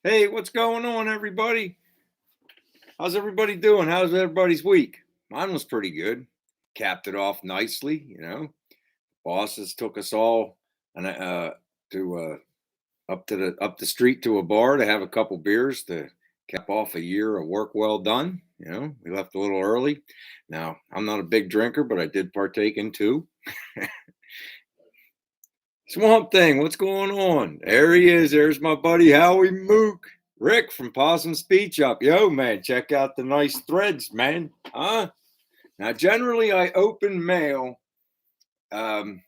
Hey, what's going on, everybody? How's everybody doing? How's everybody's week? Mine was pretty good. Capped it off nicely. Bosses took us all and to up the street to a bar to have a couple beers to cap off a year of work well done. We left a little early. Now, I'm not a big drinker, but I did partake in two. Swamp Thing, what's going on? There he is. There's my buddy Howie Mook. Rick from Possum Speed Shop. Yo, man, check out the nice threads, man. Huh? Now, generally, I open mail um,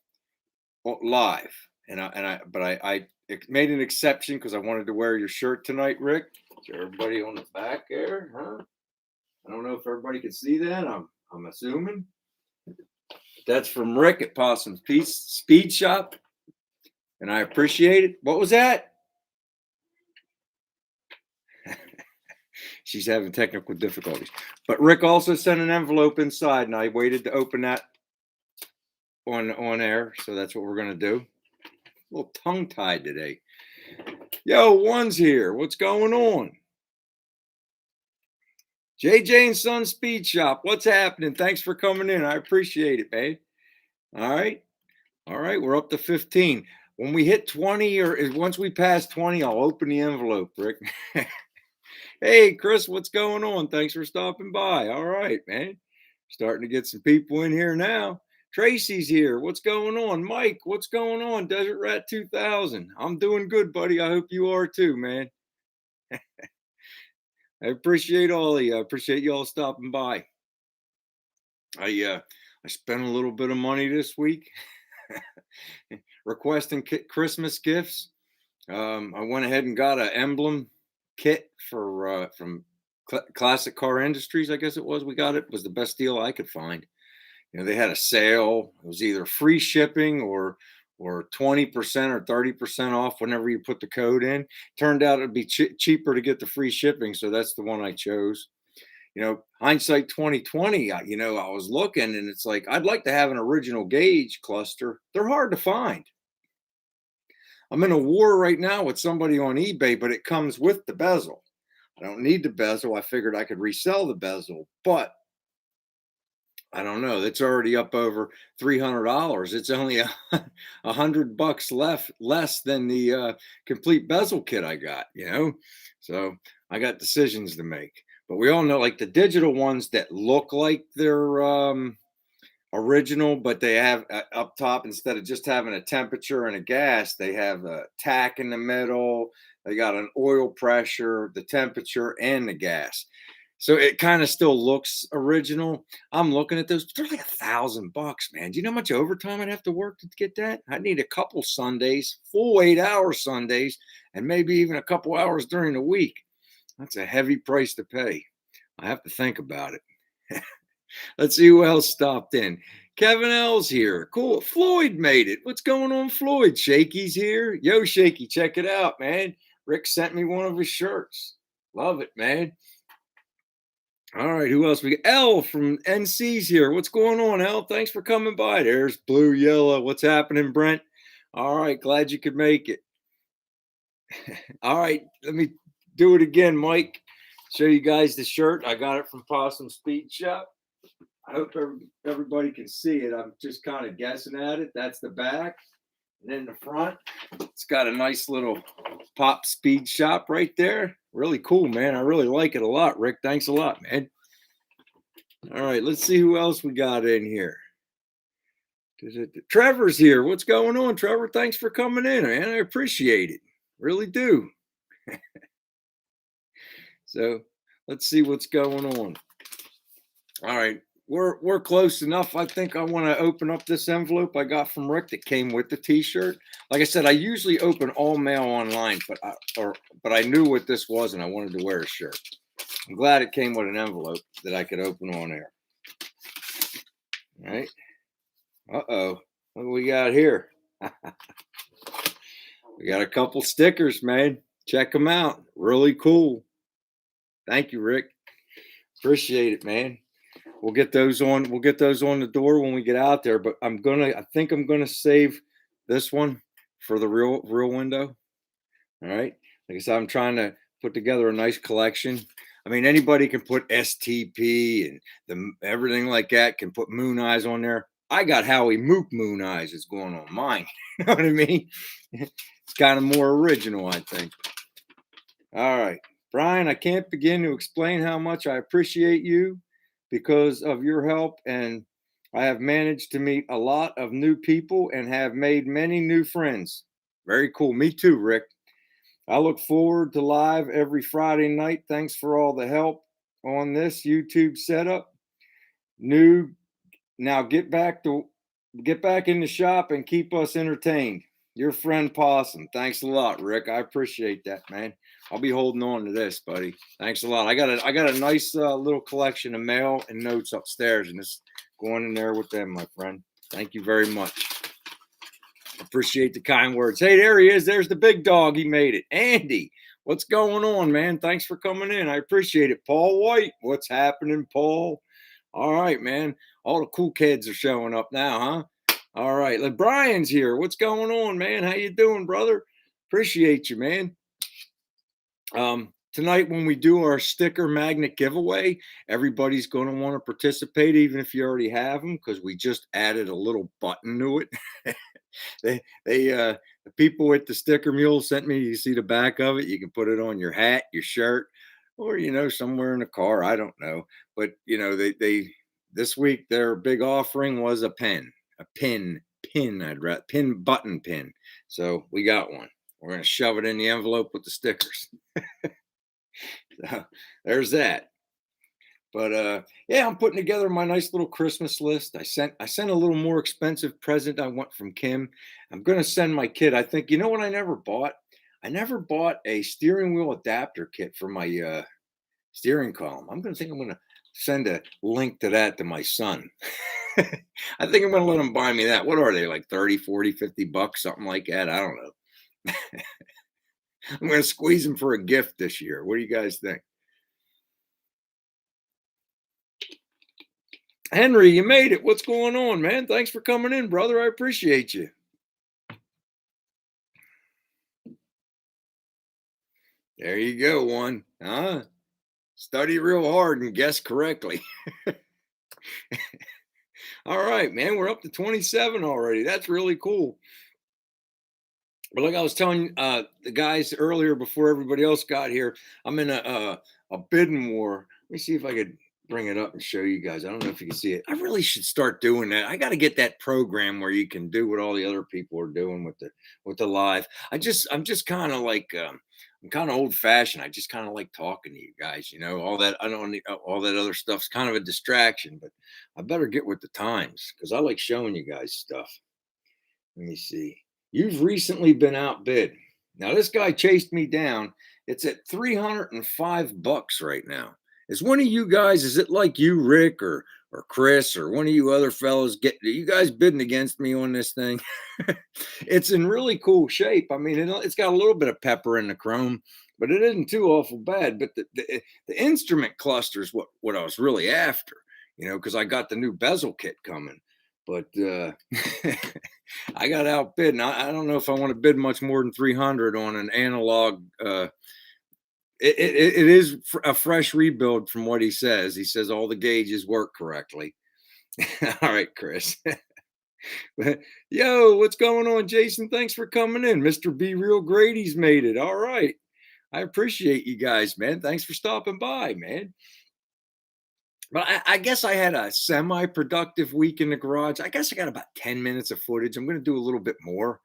live, but I made an exception because I wanted to wear your shirt tonight, Rick. Is everybody on the back there? Huh? I don't know if everybody can see that. I'm assuming that's from Rick at Possum Speed Shop, and I appreciate it. What was that? She's having technical difficulties. But Rick also sent an envelope inside, and I waited to open that on air. So that's what we're gonna do. A little tongue tied today. Yo, One's here. What's going on? JJ and Son Speed Shop. What's happening? Thanks for coming in. I appreciate it, babe. All right. All right. We're up to 15. When we hit 20, or once we pass 20, I'll open the envelope, Rick. Hey, Chris, what's going on? Thanks for stopping by. All right, man. Starting to get some people in here now. Tracy's here. What's going on? Mike, what's going on? Desert Rat 2000. I'm doing good, buddy. I hope you are too, man. I appreciate all of you. I appreciate you all stopping by. I spent a little bit of money this week requesting Christmas gifts. I went ahead and got an emblem kit from Classic Car Industries, I guess it was. We got it. It was the best deal I could find. They had a sale. It was either free shipping or 20% or 30% off whenever you put the code in. Turned out it'd be cheaper to get the free shipping, so that's the one I chose. Hindsight 2020, I was looking and it's like I'd like to have an original gauge cluster. They're hard to find. I'm in a war right now with somebody on eBay, but it comes with the bezel. I don't need the bezel. I figured I could resell the bezel, but I don't know. It's already up over $300. It's only $100 less than the complete bezel kit I got. So I got decisions to make. But we all know, like the digital ones that look like they're original, but they have up top, instead of just having a temperature and a gas, they have a tack in the middle. They got an oil pressure, the temperature, and the gas. So it kind of still looks original. I'm looking at those. They're like $1,000, man. Do you know how much overtime I'd have to work to get that? I need a couple Sundays, full 8-hour Sundays, and maybe even a couple hours during the week. That's a heavy price to pay. I have to think about it. Let's see who else stopped in. Kevin L's here. Cool. Floyd made it. What's going on, Floyd? Shaky's here. Yo, Shaky, check it out, man. Rick sent me one of his shirts. Love it, man. All right, who else? We got L from NC's here. What's going on, L? Thanks for coming by. There's Blue Yellow. What's happening, Brent? All right, glad you could make it. All right, let me do it again, Mike. Show you guys the shirt. I got it from Possum Speed Shop. I hope everybody can see it. I'm just kind of guessing at it. That's the back. And then the front, it's got a nice little Pop Speed Shop right there. Really cool, man. I really like it a lot, Rick. Thanks a lot, man. All right, let's see who else we got in here. Trevor's here. What's going on, Trevor? Thanks for coming in, man. I appreciate it. Really do. So let's see what's going on. All right, we're close enough. I think I want to open up this envelope I got from Rick that came with the T-shirt. Like I said, I usually open all mail online, but I knew what this was and I wanted to wear a shirt. I'm glad it came with an envelope that I could open on air. All right. Uh-oh. What do we got here? We got a couple stickers, man. Check them out. Really cool. Thank you, Rick. Appreciate it, man. We'll get those on the door when we get out there, but I think I'm gonna save this one for the real window. All right. Like I said, I'm trying to put together a nice collection. I mean, anybody can put STP and everything like that can put Moon Eyes on there. I got Howie Mook Moon Eyes is going on mine. You know what I mean? It's kind of more original, I think. All right, Brian, I can't begin to explain how much I appreciate you because of your help, and I have managed to meet a lot of new people and have made many new friends. Very cool. Me too, Rick. I look forward to live every Friday night. Thanks for all the help on this YouTube setup. New Now get back in the shop and keep us entertained. Your friend Possum. Thanks a lot, Rick. I appreciate that, man. I'll be holding on to this, buddy. Thanks a lot. I got a nice little collection of mail and notes upstairs, and it's going in there with them, my friend. Thank you very much. Appreciate the kind words. Hey, there he is. There's the big dog. He made it. Andy, what's going on, man? Thanks for coming in. I appreciate it. Paul White, what's happening, Paul? All right, man. All the cool kids are showing up now, huh? All right. Brian's here. What's going on, man? How you doing, brother? Appreciate you, man. Tonight when we do our sticker magnet giveaway, everybody's going to want to participate, even if you already have them, because we just added a little button to it. The people with the sticker mule sent me, you see the back of it, you can put it on your hat, your shirt, or somewhere in the car, I don't know, but they this week their big offering was a pin I'd rather pin button pin, so we got one. We're going to shove it in the envelope with the stickers. So there's that. But yeah, I'm putting together my nice little Christmas list. I sent a little more expensive present I want from Kim. I'm gonna send my kid. I think what I never bought? I never bought a steering wheel adapter kit for my steering column. I'm gonna send a link to that to my son. I think I'm gonna let him buy me that. What are they, like 30, 40, 50 bucks, something like that? I don't know. I'm gonna squeeze him for a gift this year. What do you guys think? Henry, you made it. What's going on, man? Thanks for coming in, brother. I appreciate you. There you go, one. Huh? Study real hard and guess correctly. All right, man. We're up to 27 already. That's really cool. But like I was telling the guys earlier before everybody else got here, I'm in a bidding war. Let me see if I could bring it up and show you guys. I don't know if you can see it. I really should start doing that. I got to get that program where you can do what all the other people are doing with the live. I'm just kind of like I'm kind of old fashioned. I just kind of like talking to you guys. All that I don't need all that other stuff's kind of a distraction. But I better get with the times because I like showing you guys stuff. Let me see. You've recently been outbid. Now this guy chased me down. It's at 305 bucks right now. Is one of you guys, is it like you, Rick, or Chris, or one of you other fellows are you guys bidding against me on this thing? It's in really cool shape. I mean, it's got a little bit of pepper in the chrome, but it isn't too awful bad. But the instrument cluster is what I was really after, because I got the new bezel kit coming. But I got outbid, and I don't know if I want to bid much more than 300 on an analog. It is a fresh rebuild from what he says. He says all the gauges work correctly. All right, Chris. Yo, what's going on, Jason? Thanks for coming in. Mr. B Real Grady's made it. All right. I appreciate you guys, man. Thanks for stopping by, man. But I guess I had a semi-productive week in the garage. I guess I got about 10 minutes of footage. I'm going to do a little bit more,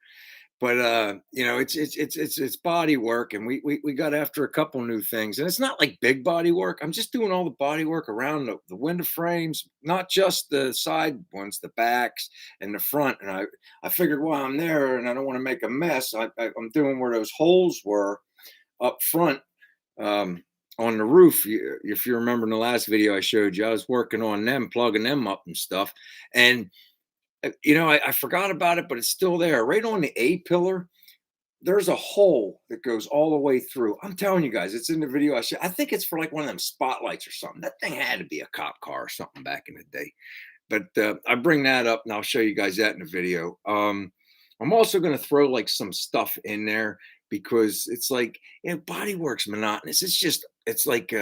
but it's body work, and we got after a couple new things, and it's not like big body work. I'm just doing all the body work around the window frames, not just the side ones, the backs and the front. And I figured while I'm there, and I don't want to make a mess, I'm doing where those holes were up front. On the roof, if you remember in the last video I showed you, I was working on them, plugging them up and stuff. And, I forgot about it, but it's still there. Right on the A pillar, there's a hole that goes all the way through. I'm telling you guys, it's in the video I showed. I think it's for like one of them spotlights or something. That thing had to be a cop car or something back in the day. But I bring that up, and I'll show you guys that in the video. I'm also going to throw like some stuff in there because it's like, body work's monotonous. It's just, it's like,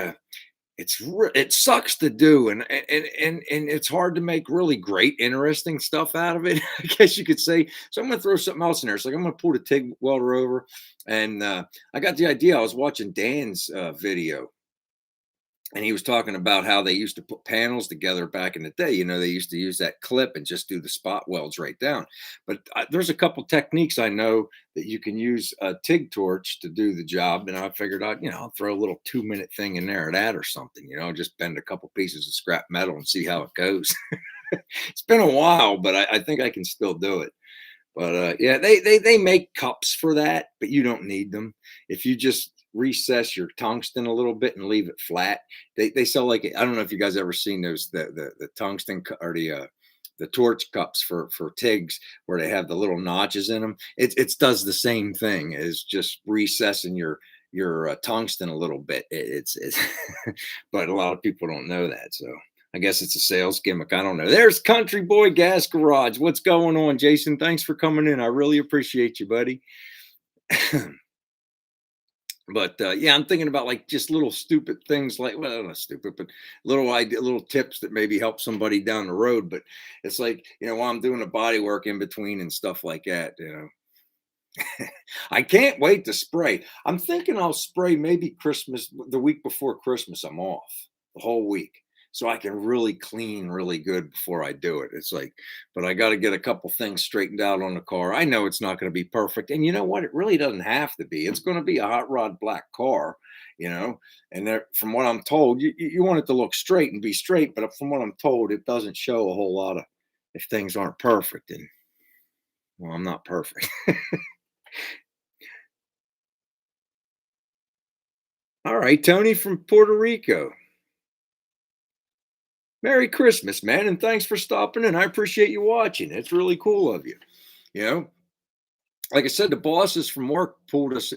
it sucks to do, and it's hard to make really great, interesting stuff out of it. I guess you could say. So I'm gonna throw something else in there. It's like I'm gonna pull the TIG welder over, and I got the idea. I was watching Dan's video, and he was talking about how they used to put panels together back in the day. They used to use that clip and just do the spot welds right down. But there's a couple techniques I know that you can use a TIG torch to do the job. And I figured out, I'll throw a little 2-minute thing in there of that or something, just bend a couple pieces of scrap metal and see how it goes. It's been a while, but I think I can still do it. But yeah, they make cups for that, but you don't need them. If you just recess your tungsten a little bit and leave it flat, they sell, like, I don't know if you guys ever seen those, the tungsten or the torch cups for TIGs, where they have the little notches in them. It does the same thing as just recessing your tungsten a little bit. It's but a lot of people don't know that, so I guess it's a sales gimmick. I don't know. There's Country Boy Gas Garage. What's going on, Jason? Thanks for coming in. I really appreciate you, buddy. But yeah, I'm thinking about, like, just little stupid things, like, well, not stupid, but little tips that maybe help somebody down the road. But it's like, while I'm doing the body work in between and stuff like that. I can't wait to spray. I'm thinking I'll spray maybe Christmas, the week before Christmas. I'm off the whole week, so I can really clean really good before I do it. It's like, but I got to get a couple things straightened out on the car. I know it's not going to be perfect, and you know what? It really doesn't have to be. It's going to be a hot rod black car, you know. And there, from what I'm told, you want it to look straight and be straight, but from what I'm told, it doesn't show a whole lot of, if things aren't perfect. And well, I'm not perfect. All right, Tony from Puerto Rico. Merry Christmas, man, and thanks for stopping in. I appreciate you watching. It's really cool of you. You know, like I said, the bosses from work pulled us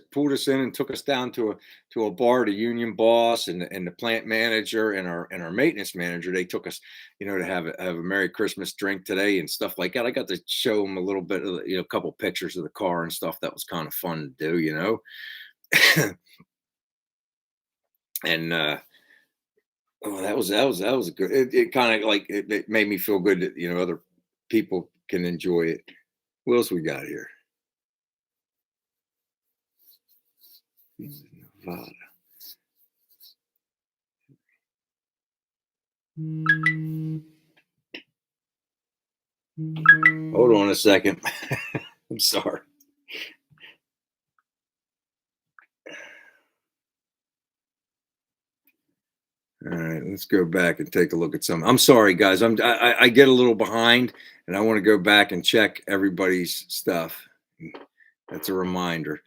in and took us down to a bar. The union boss and the plant manager and our maintenance manager. They took us, to have a Merry Christmas drink today and stuff like that. I got to show them a little bit of, a couple pictures of the car and stuff. That was kind of fun to do. And oh, that was good. It kind of, like, it made me feel good that other people can enjoy it. What else we got here? Nevada. Hold on a second. I'm sorry. All right, let's go back and take a look at some. I'm sorry, guys. I get a little behind, and I want to go back and check everybody's stuff. That's a reminder.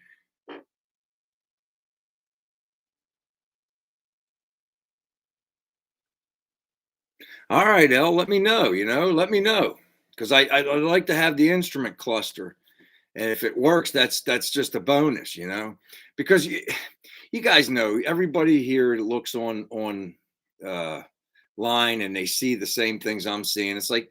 All right, El, let me know. Let me know, because I like to have the instrument cluster, and if it works, that's just a bonus. Because you guys know, everybody here looks on uh, line and they see the same things I'm seeing. It's like,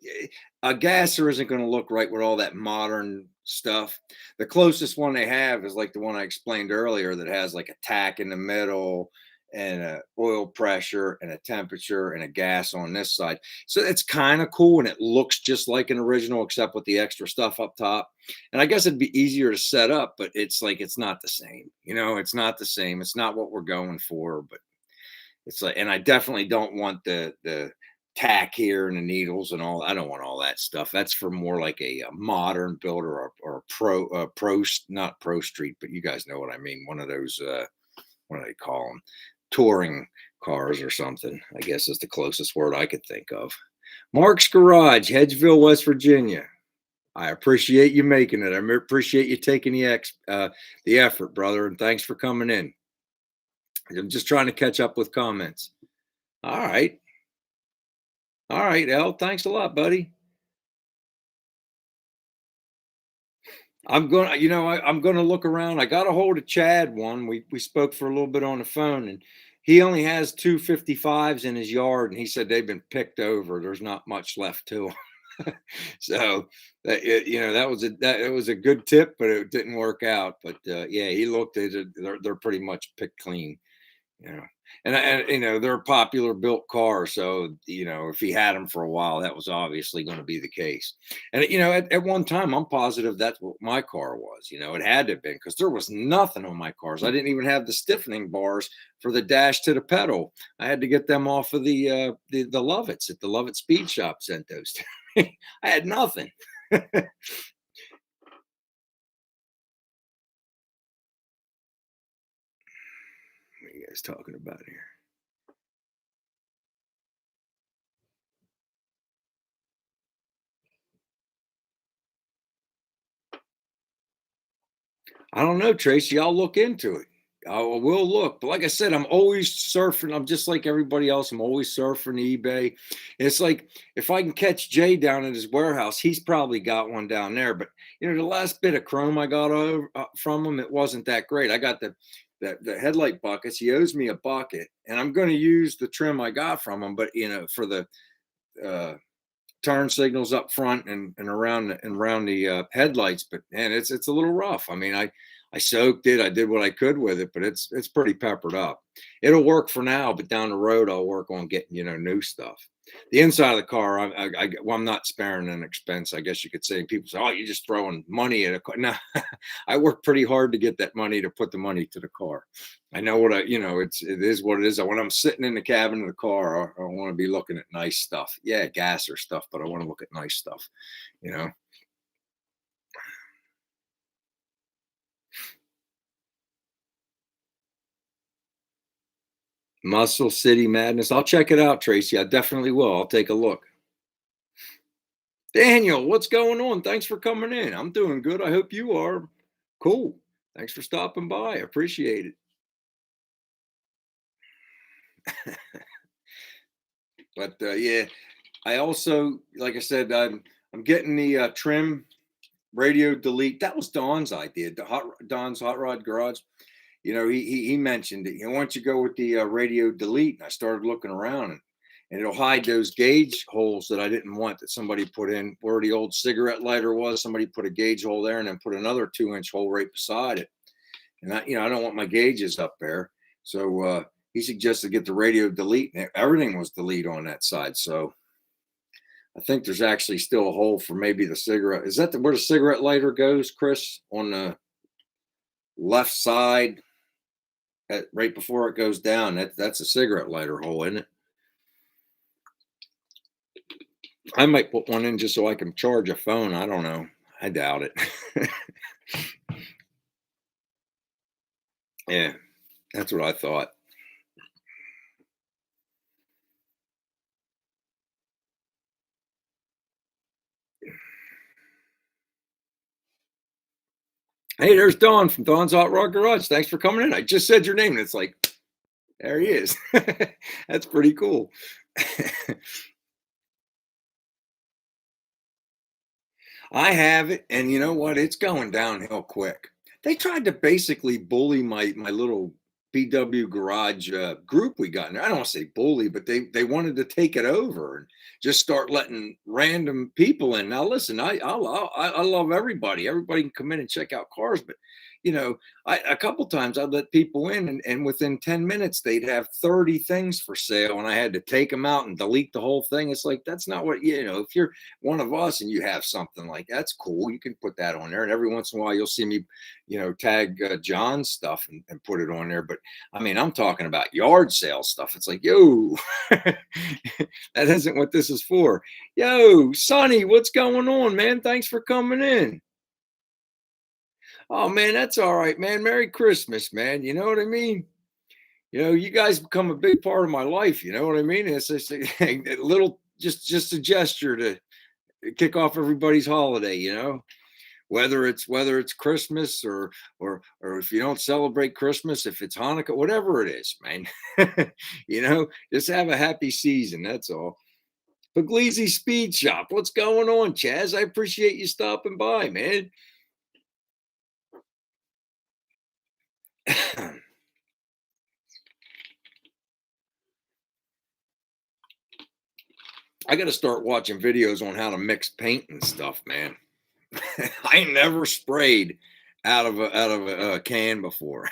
a gasser isn't going to look right with all that modern stuff. The closest one they have is like the one I explained earlier, that has like a tack in the middle and a oil pressure and a temperature and a gas on this side. So it's kind of cool, and it looks just like an original except with the extra stuff up top. And I guess it'd be easier to set up, but it's like, it's not the same. It's not the same. It's not what we're going for. But it's like, and I definitely don't want the tack here and the needles and all. I don't want all that stuff. That's for more like a modern builder, or a not pro street, but you guys know what I mean. One of those, what do they call them? Touring cars or something, I guess, is the closest word I could think of. Mark's Garage, Hedgeville, West Virginia. I appreciate you making it. I appreciate you taking the effort, brother, and thanks for coming in. I'm just trying to catch up with comments. All right. All right, El. Thanks a lot, buddy. I'm going, I'm going to look around. I got a hold of Chad one. We spoke for a little bit on the phone, and he only has 255s in his yard, and he said they've been picked over. There's not much left to them. So that was that it was a good tip, but it didn't work out. But yeah, he looked at it. They're pretty much picked clean. Yeah. And they're a popular built car. So, if he had them for a while, that was obviously going to be the case. And, at one time, I'm positive that's what my car was. It had to have been because there was nothing on my cars. I didn't even have the stiffening bars for the dash to the pedal. I had to get them off of the Lovitz at the Lovett Speed Shop, sent those to me. I had nothing. What are you guys talking about here? I don't know, Tracy. I'll look into it. I will look. But like I said, I'm always surfing. I'm just like everybody else. I'm always surfing eBay. It's like if I can catch Jay down at his warehouse, he's probably got one down there. But the last bit of chrome I got from him, it wasn't that great. I got the headlight buckets. He owes me a bucket, and I'm going to use the trim I got from him. But for the uh, turn signals up front and around the headlights. But man, it's a little rough. I mean, I soaked it. I did what I could with it, but it's pretty peppered up. It'll work for now, but down the road I'll work on getting new stuff. The inside of the car, well, I'm not sparing an expense, I guess you could say. People say, "Oh, you're just throwing money at a car." No, I work pretty hard to get that money to put the money to the car. I know what it is what it is. When I'm sitting in the cabin of the car, I want to be looking at nice stuff. Yeah, gas or stuff, but I want to look at nice stuff. You know, Muscle City Madness. I'll check it out, Tracy. I definitely will. I'll take a look. Daniel, what's going on? Thanks for coming in. I'm doing good. I hope you are. Cool. Thanks for stopping by. I appreciate it. But yeah, I also, like I said, I'm getting the trim radio delete. That was Don's idea. Don's Hot Rod Garage. He mentioned it. Why don't you go with the radio delete? And I started looking around, and it'll hide those gauge holes that I didn't want that somebody put in where the old cigarette lighter was. Somebody put a gauge hole there and then put another 2-inch hole right beside it. And I don't want my gauges up there. So he suggested get the radio delete, and everything was delete on that side. So I think there's actually still a hole for maybe the cigarette. Is that where the cigarette lighter goes, Chris? On the left side, right before it goes down. That's a cigarette lighter hole, isn't it? I might put one in just so I can charge a phone. I don't know. I doubt it. Yeah, that's what I thought. Hey, there's Don from Don's Hot Rod Garage. Thanks for coming in. I just said your name, and it's like, there he is. That's pretty cool. I have it, and you know what? It's going downhill quick. They tried to basically bully my little BW garage group we got in there. I don't want to say bully, but they wanted to take it over and just start letting random people in. Now, listen, I love everybody. Everybody can come in and check out cars, but you know, a couple times I'd let people in, and within 10 minutes they'd have 30 things for sale, and I had to take them out and delete the whole thing. It's like that's not what If you're one of us and you have something like that's cool, you can put that on there, and every once in a while you'll see me tag John's stuff and put it on there. But I mean, I'm talking about yard sale stuff. It's like, yo, that isn't what this is for. Yo, Sonny, what's going on, man? Thanks for coming in. Oh man, that's all right, man. Merry Christmas, man. You know what I mean? You guys become a big part of my life. You know what I mean? It's just a little, just a gesture to kick off everybody's holiday. Whether it's Christmas or if you don't celebrate Christmas, if it's Hanukkah, whatever it is, man. Just have a happy season. That's all. Puglisi Speed Shop. What's going on, Chaz? I appreciate you stopping by, man. I got to start watching videos on how to mix paint and stuff, man. I ain't never sprayed out of a can before.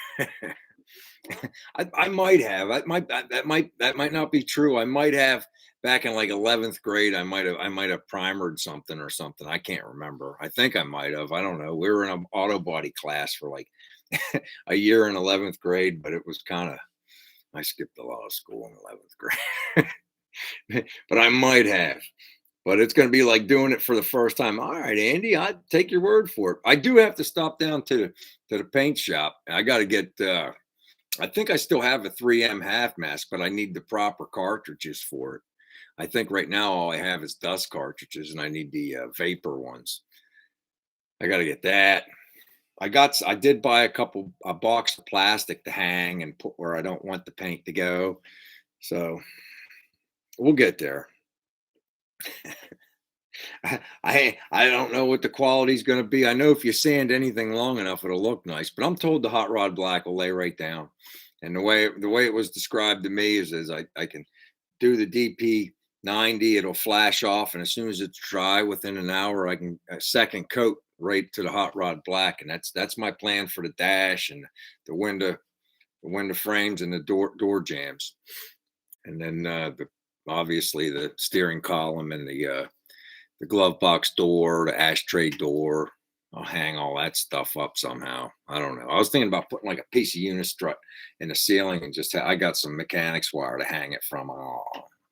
I might have. That might not be true. I might have back in like 11th grade. I might have primered something or something. I can't remember. I think I might have. I don't know. We were in an auto body class for like a year in 11th grade, but it was kind of, I skipped a lot of school in 11th grade. But I might have. But it's going to be like doing it for the first time. All right, Andy, I take your word for it. I do have to stop down to the paint shop. I got to get. I think I still have a 3M half mask, but I need the proper cartridges for it. I think right now all I have is dust cartridges, and I need the vapor ones. I got to get that. I did buy a box of plastic to hang and put where I don't want the paint to go. So we'll get there. I don't know what the quality is going to be. I know if you sand anything long enough, it'll look nice. But I'm told the hot rod black will lay right down. And the way it was described to me is I can do the DP 90. It'll flash off, and as soon as it's dry, within an hour, I can a second coat right to the hot rod black, and that's my plan for the dash and the window frames and the door jams, and then obviously the steering column and the glove box door, the ashtray door. I'll hang all that stuff up somehow. I don't know. I was thinking about putting like a piece of unistrut in the ceiling and just I got some mechanics wire to hang it from. Oh,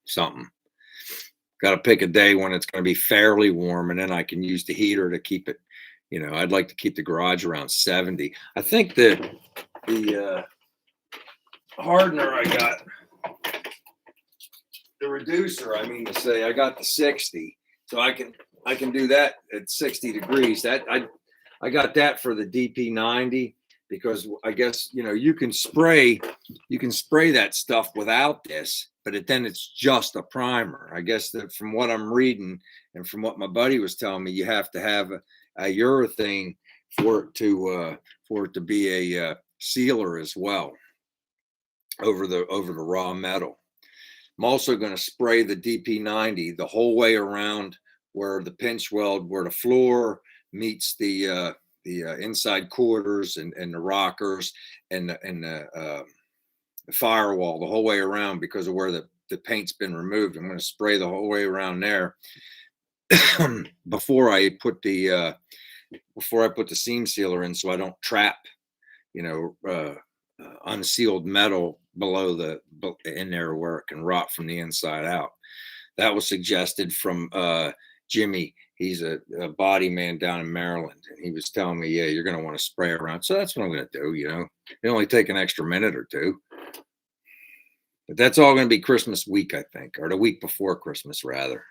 something. Got to pick a day when it's going to be fairly warm, and then I can use the heater to keep it. I'd like to keep the garage around 70. I think the hardener I got, the reducer, I mean to say, I got the 60. So I can do that at 60 degrees. That I got that for the DP 90 because I guess you can spray that stuff without this, but then it's just a primer. I guess that from what I'm reading and from what my buddy was telling me, you have to have a urethane for it to be a sealer as well over the raw metal. I'm also going to spray the DP90 the whole way around where the pinch weld, where the floor meets the inside quarters and the rockers and the firewall the whole way around because of where the paint's been removed. I'm going to spray the whole way around there before I put the seam sealer in, so I don't trap unsealed metal below in there where it can rot from the inside out. That was suggested from Jimmy. He's a body man down in Maryland, and he was telling me, yeah, you're going to want to spray around. So that's what I'm going to do. It only take an extra minute or two, but that's all going to be Christmas week, I think, or the week before Christmas rather.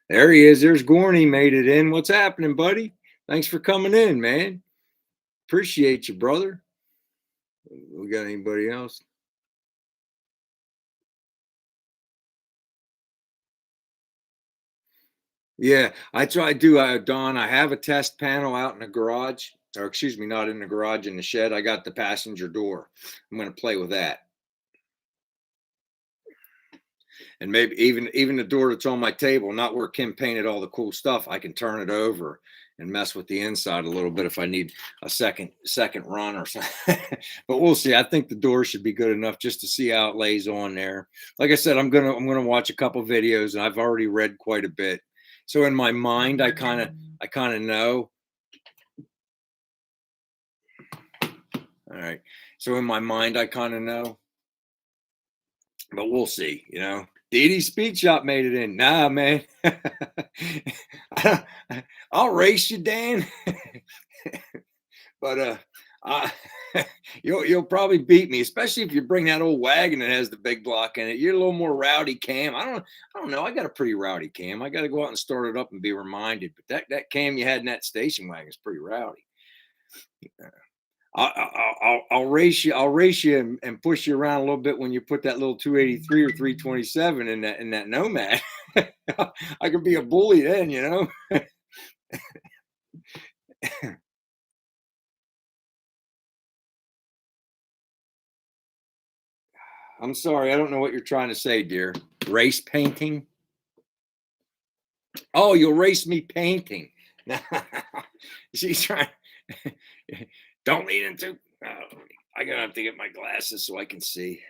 There he is. There's Gorney, made it in. What's happening, buddy? Thanks for coming in, man. Appreciate you, brother. We got anybody else? Yeah, I try to do, Don. I have a test panel out in the garage, or excuse me, not in the garage, in the shed. I got the passenger door. I'm going to play with that. And maybe even the door that's on my table, not where Kim painted all the cool stuff, I can turn it over and mess with the inside a little bit if I need a second run or something. But we'll see. I think the door should be good enough just to see how it lays on there. Like I said, I'm gonna watch a couple videos, and I've already read quite a bit. So in my mind, I kind of know. All right. So in my mind, I kind of know. But we'll see, Dee Dee Speed Shop made it in. Nah, man. I'll race you, Dan. But you'll probably beat me, especially if you bring that old wagon that has the big block in it. You're a little more rowdy, Cam. I don't know. I got a pretty rowdy Cam. I got to go out and start it up and be reminded. But that Cam you had in that station wagon is pretty rowdy. I'll race you. I'll race you and push you around a little bit when you put that little 283 or 327 in that Nomad. I could be a bully then, I'm sorry, I don't know what you're trying to say, dear. Race painting? Oh, you'll race me painting. She's trying. Don't lean into. Oh, I gotta have to get my glasses so I can see.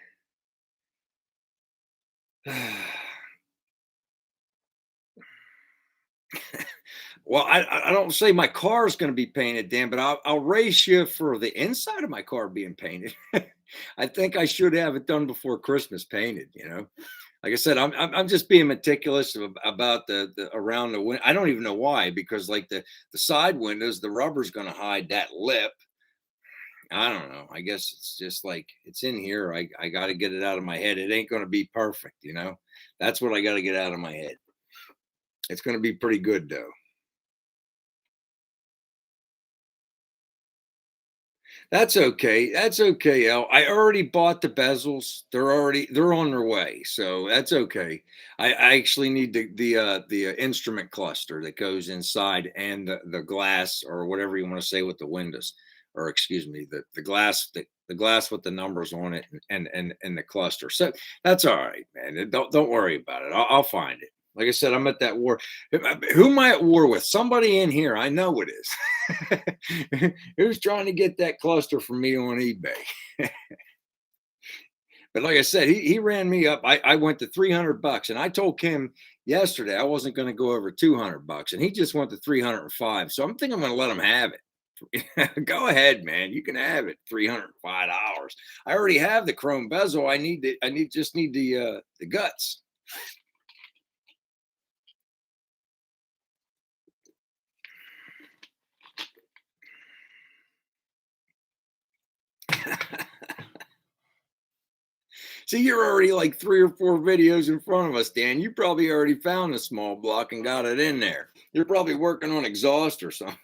Well, I don't say my car is going to be painted, Dan, but I'll race you for the inside of my car being painted. I think I should have it done before Christmas painted. Like I said, I'm just being meticulous about the around the window. I don't even know why, because like the side windows, the rubber's going to hide that lip. I don't know. I guess it's just like it's in here. I got to get it out of my head. It ain't going to be perfect. That's what I got to get out of my head. It's going to be pretty good though. That's okay. That's okay, El. I already bought the bezels. They're on their way. So that's okay. I actually need the instrument cluster that goes inside and the glass or whatever you want to say with the windows, or excuse me, the glass with the numbers on it and the cluster. So that's all right, man. Don't worry about it. I'll find it. Like I said, I'm at that war. Who am I at war with? Somebody in here. I know it is. Who's trying to get that cluster from me on eBay? But like I said, he ran me up. I went to $300, and I told Kim yesterday I wasn't going to go over $200, and he just went to 305. So I'm thinking I'm going to let him have it. Go ahead, man. You can have it. $305. I already have the chrome bezel. Just need the guts. See, you're already like 3 or 4 videos in front of us, Dan. You probably already found a small block and got it in there. You're probably working on exhaust or something.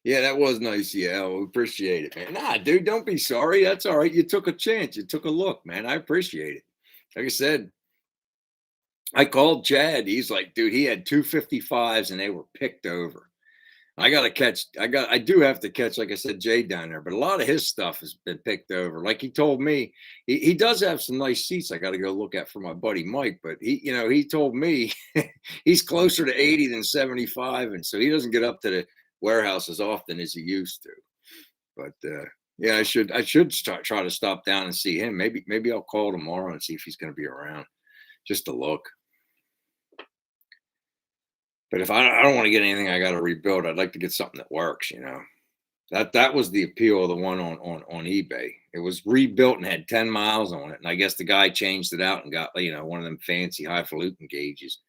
Yeah, that was nice. Yeah, we appreciate it, man. Nah, dude, don't be sorry. That's all right. You took a chance. You took a look, man. I appreciate it. Like I said, I called Chad. He's like, dude, he had 255s and they were picked over. I do have to catch, like I said, Jay down there, but a lot of his stuff has been picked over. Like he told me, he does have some nice seats I got to go look at for my buddy Mike, but he told me he's closer to 80 than 75. And so he doesn't get up to the warehouse as often as he used to. But yeah, I should try to stop down and see him. Maybe I'll call tomorrow and see if he's going to be around just to look. But if I don't want to get anything I got to rebuild, I'd like to get something that works. That was the appeal of the one on eBay. It was rebuilt and had 10 miles on it. And I guess the guy changed it out and got, one of them fancy highfalutin gauges.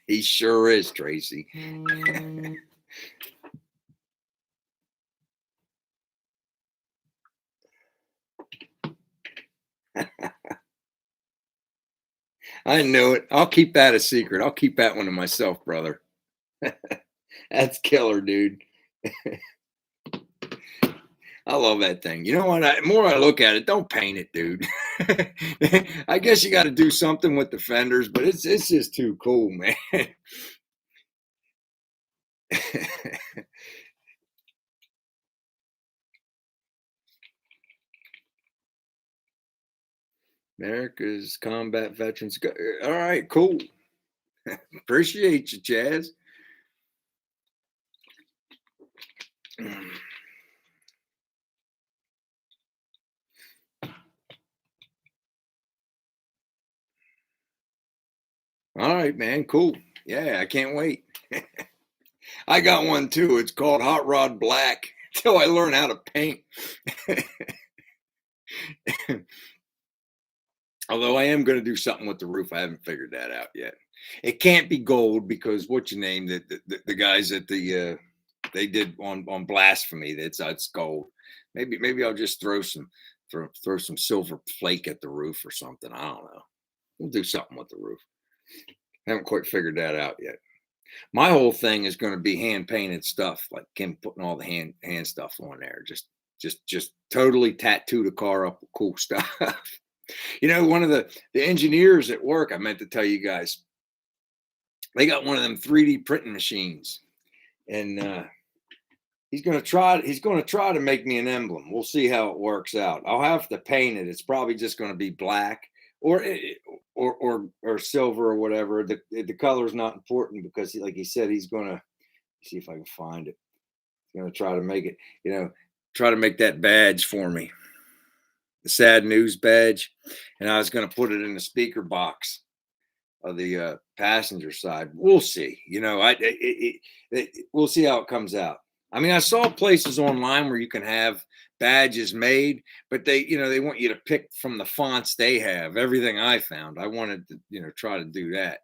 He sure is, Tracy. I knew it. I'll keep that a secret. I'll keep that one to myself, brother. That's killer, dude. I love that thing. You know what? More I look at it, don't paint it, dude. I guess you got to do something with the fenders, but it's just too cool, man. America's combat veterans. All right, cool. Appreciate you, Chaz. All right, man. Cool. Yeah, I can't wait. I got one too. It's called Hot Rod Black till I learn how to paint. Although I am going to do something with the roof. I haven't figured that out yet. It can't be gold because what's your name? The guys at they did on blasphemy. It's gold. Maybe I'll just throw some silver flake at the roof or something. I don't know. We'll do something with the roof. Haven't quite figured that out yet. My whole thing is going to be hand painted stuff, like Kim putting all the hand stuff on there. Just totally tattoo the car up with cool stuff. One of the engineers at work, I meant to tell you guys, they got one of them 3D printing machines. and he's gonna try to make me an emblem. We'll see how it works out. I'll have to paint it. It's probably just gonna be black or or silver or whatever. The color's not important because like he said, he's gonna see if I can find it. He's gonna try to make it, try to make that badge for me, the sad news badge. And I was gonna put it in the speaker box of the passenger side. We'll see. We'll see how it comes out. I mean, I saw places online where you can have badges made, but they want you to pick from the fonts they have. Everything I found, I wanted to, try to do that.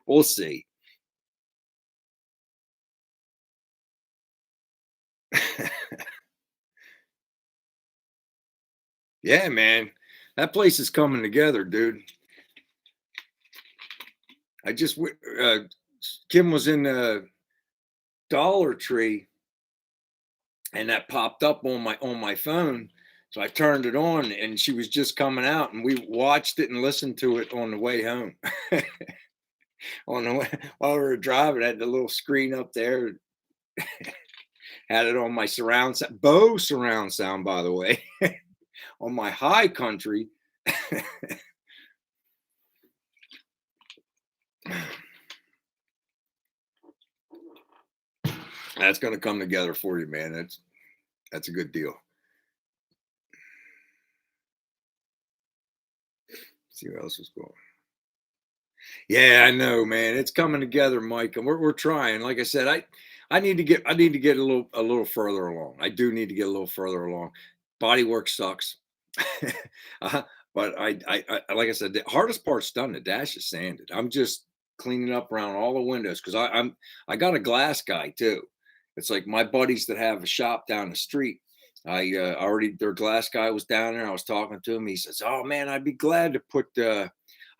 We'll see. Yeah, man, that place is coming together, dude. I just Kim was in the Dollar Tree and that popped up on my phone. So I turned it on and she was just coming out and we watched it and listened to it on the way home. On the way while we were driving, I had the little screen up there, had it on my Bose surround sound, by the way, on my high country. That's gonna come together for you, man. That's a good deal. See what else is going. Yeah, I know, man. It's coming together, Mike, and we're trying. Like I said, I need to get a little further along. I do need to get a little further along. Body work sucks. uh, but like I said, the hardest part's done. The dash is sanded. I'm just cleaning up around all the windows because I got a glass guy too. It's like my buddies that have a shop down the street. I already their glass guy was down there. I was talking to him. He says, "Oh man, I'd be glad to put I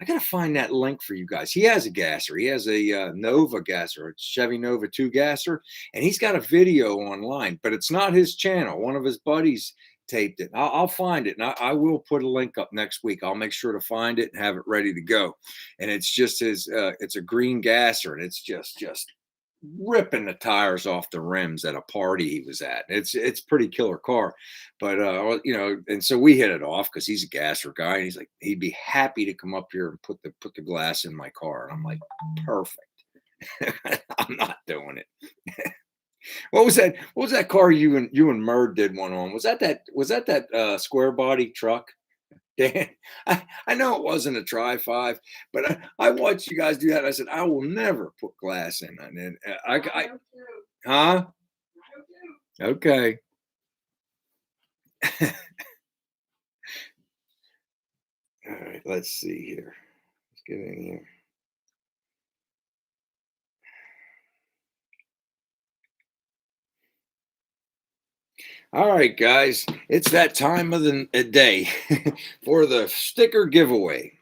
gotta find that link for you guys." He has a gasser. He has a Nova gasser, a Chevy Nova 2 gasser, and he's got a video online, but it's not his channel. One of his buddies taped it. I'll find it, and I will put a link up next week. I'll make sure to find it and have it ready to go. And it's just his. It's a green gasser, and it's just ripping the tires off the rims at a party he was at. It's pretty killer car, but and so we hit it off because he's a gasser guy, and he's like he'd be happy to come up here and put the glass in my car, and I'm like, perfect. I'm not doing it. What was that? What was that car you and Murd did one on? Was that square body truck? Dan, I know it wasn't a Tri Five, but I watched you guys do that. And I said I will never put glass in. And then huh? Okay. All right. Let's see here. Let's get in here. All right, guys. It's that time of the day for the sticker giveaway.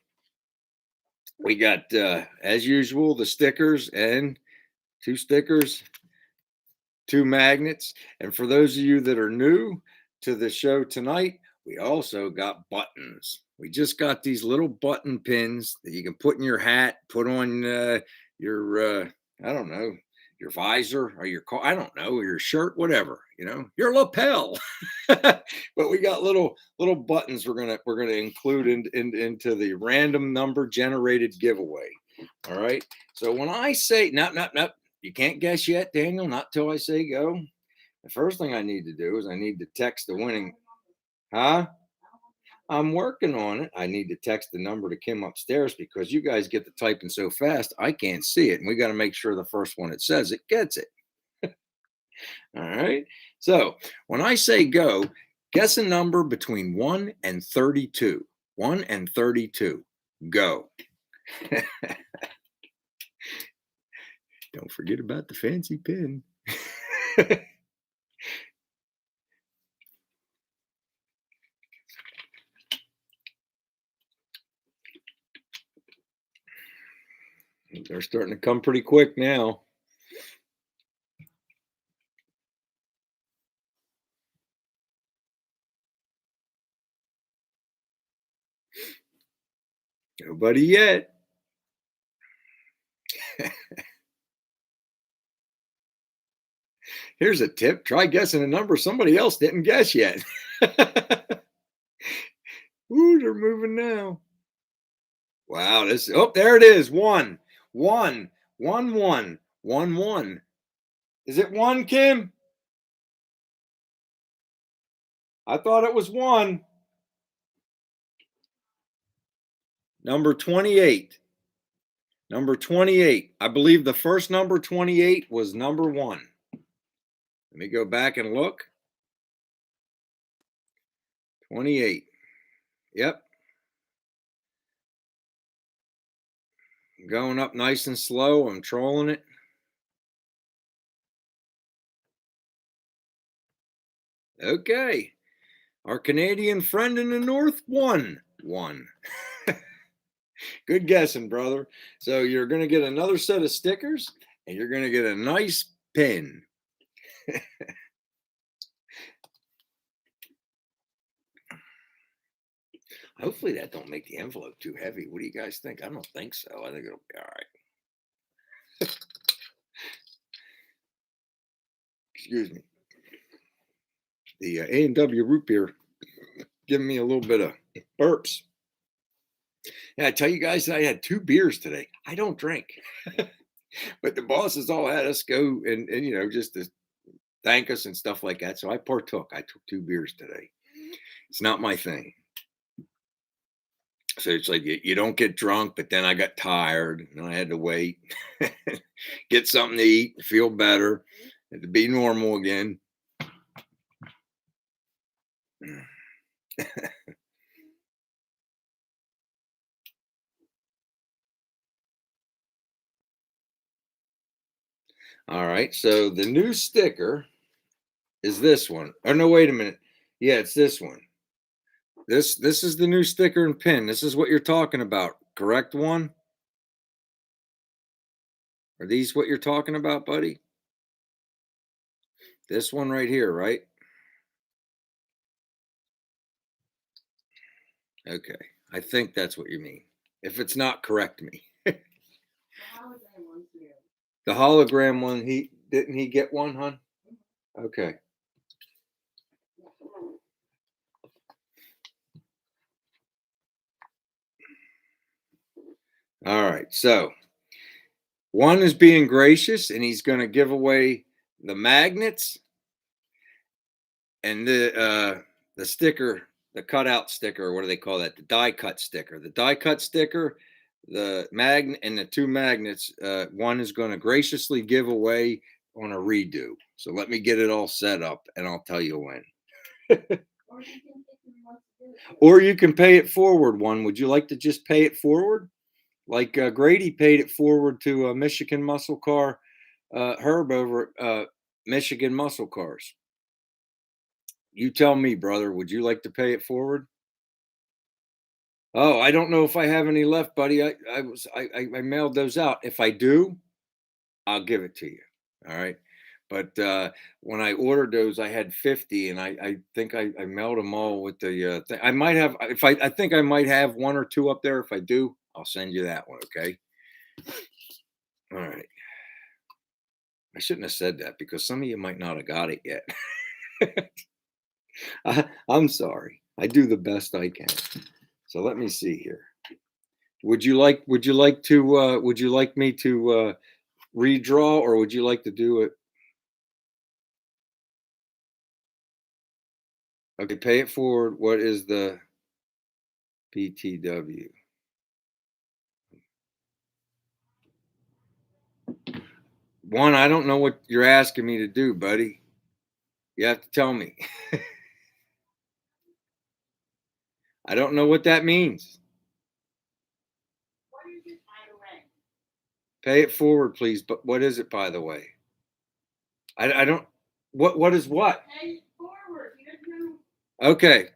We got, as usual, the stickers and two stickers, two magnets. And for those of you that are new to the show tonight, we also got buttons. We just got these little button pins that you can put in your hat, put on your, I don't know, your visor or your car, I don't know, or your shirt, whatever, your lapel. But we got little buttons we're gonna include into the random number generated giveaway. All right. So when I say no, no, no, you can't guess yet, Daniel, not till I say go. The first thing I need to do is I need to text the winning, huh? I'm working on it. I need to text the number to Kim upstairs because you guys get the typing so fast, I can't see it. And we got to make sure the first one it says it gets it. All right. So when I say go, guess a number between 1 and 32. 1 and 32. Go. Don't forget about the fancy pin. They're starting to come pretty quick now. Nobody yet. Here's a tip. Try guessing a number somebody else didn't guess yet. Ooh, they're moving now. Wow, this oh, there it is. One, one, one, one, one, one. Is it one, Kim? I thought it was one. Number 28. Number 28. I believe the first number 28 was number one. Let me go back and look. 28. Yep. Going up nice and slow. I'm trolling it. Okay. Our Canadian friend in the north won. One. Good guessing, brother. So you're going to get another set of stickers and you're going to get a nice pin. Hopefully that don't make the envelope too heavy. What do you guys think? I don't think so. I think it'll be all right. Excuse me. The A&W root beer giving me a little bit of burps. Yeah, I tell you guys that I had 2 beers today. I don't drink. But the bosses all had us go and just to thank us and stuff like that. So I partook. I took 2 beers today. It's not my thing. So it's like you don't get drunk, but then I got tired and I had to wait, get something to eat, feel better, and to be normal again. All right. So the new sticker is this one. Oh no, wait a minute. Yeah, it's this one. This is the new sticker and pin. This is what you're talking about, correct one? Are these what you're talking about, buddy? This one right here, right? Okay. I think that's what you mean. If it's not, correct me. The hologram one, he didn't he get one, hon? Okay. All right. So one is being gracious and he's going to give away the magnets and the sticker, the cutout sticker. What do they call that? The die cut sticker. The die cut sticker, the magnet, and the 2 magnets. One is going to graciously give away on a redo. So let me get it all set up, and I'll tell you when. Or you can pay it forward. One. Would you like to just pay it forward? Like Grady paid it forward to Michigan Muscle Car, Herb over Michigan Muscle Cars. You tell me, brother. Would you like to pay it forward? Oh, I don't know if I have any left, buddy. I mailed those out. If I do, I'll give it to you. All right. But when I ordered those, I had 50, and I think I mailed them all with the thing. I might have if I think I might have 1 or 2 up there. If I do, I'll send you that one. Okay. All right. I shouldn't have said that because some of you might not have got it yet. I'm sorry. I do the best I can. So let me see here. Would you like to would you like me to redraw, or would you like to do it? Okay, pay it forward. What is the PTW? One, I don't know what you're asking me to do, buddy. You have to tell me. I don't know what that means. Pay it forward, please. But what is it, by the way? I don't. What is what? Okay.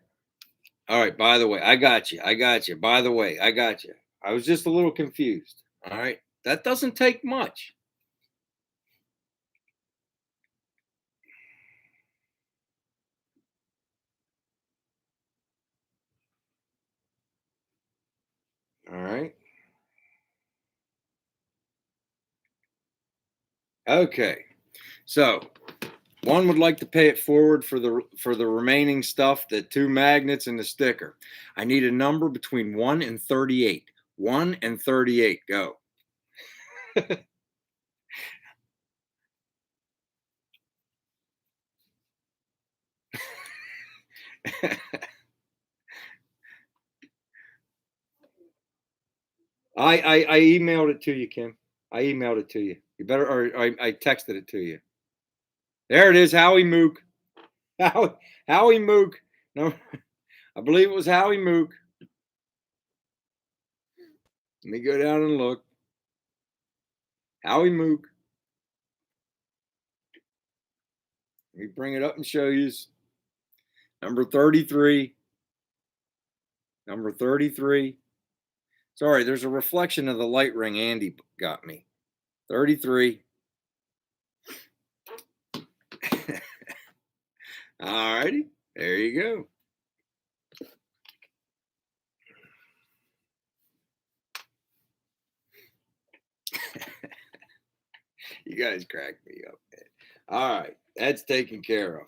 All right. By the way, I got you. I got you. By the way, I got you. I was just a little confused. All right. That doesn't take much. All right. Okay. So One would like to pay it forward for the remaining stuff, the 2 magnets and the sticker. I need a number between 1 and 38. 1 and 38. Go. I emailed it to you, Kim. I emailed it to you. You better, or I texted it to you. There it is, Howie Mook. Howie Mook. No, I believe it was Howie Mook. Let me go down and look. Howie Mook. Let me bring it up and show you. Number 33. Number 33. Sorry, there's a reflection of the light ring Andy got me. 33. All righty. There you go. You guys crack me up, man. All right. That's taken care of.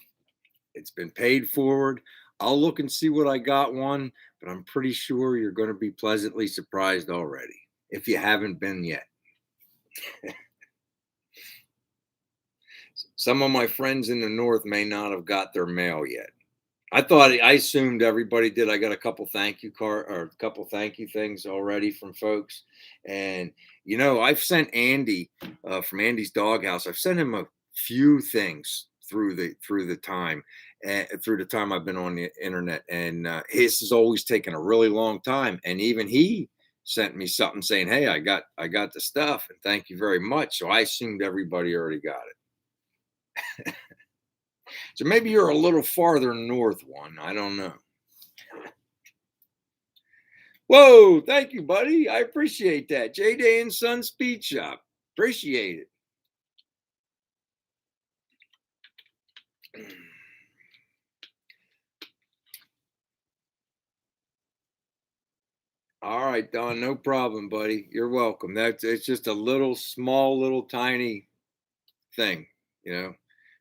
It's been paid forward. I'll look and see what I got one, but I'm pretty sure you're going to be pleasantly surprised already if you haven't been yet. Some of my friends in the north may not have got their mail yet. I assumed everybody did. I got a couple thank you card or a couple thank you things already from folks, and I've sent Andy from Andy's Doghouse. I've sent him a few things through the time, and through the time I've been on the internet, and his has always taken a really long time, and even he sent me something saying, "Hey, I got the stuff, and thank you very much." So I assumed everybody already got it. So maybe you're a little farther north one. I don't know. Whoa, thank you, buddy. I appreciate that. J Day and Son Speed Shop. Appreciate it. All right, Don, no problem, buddy. You're welcome. It's just a little small, little tiny thing, you know.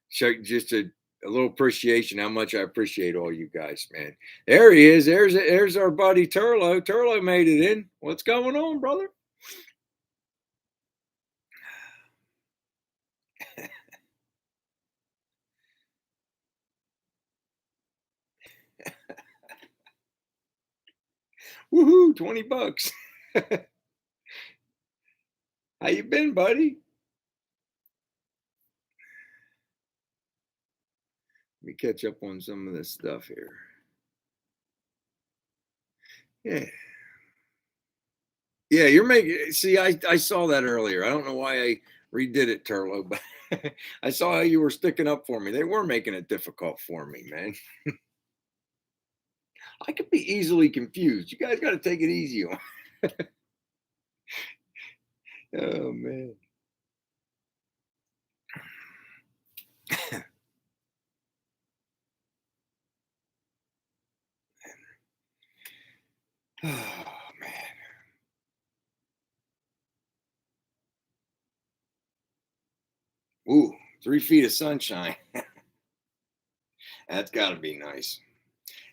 Show just a little appreciation how much I appreciate all you guys, man. There he is. There's our buddy Turlo. Turlo made it in. What's going on, brother? Woohoo, $20. How you been, buddy? Let me catch up on some of this stuff here. Yeah. Yeah, you're making see, I saw that earlier. I don't know why I redid it, Turlo, but I saw how you were sticking up for me. They were making it difficult for me, man. I could be easily confused. You guys got to take it easy on. Oh man. Oh man. Ooh, 3 feet of sunshine. That's got to be nice.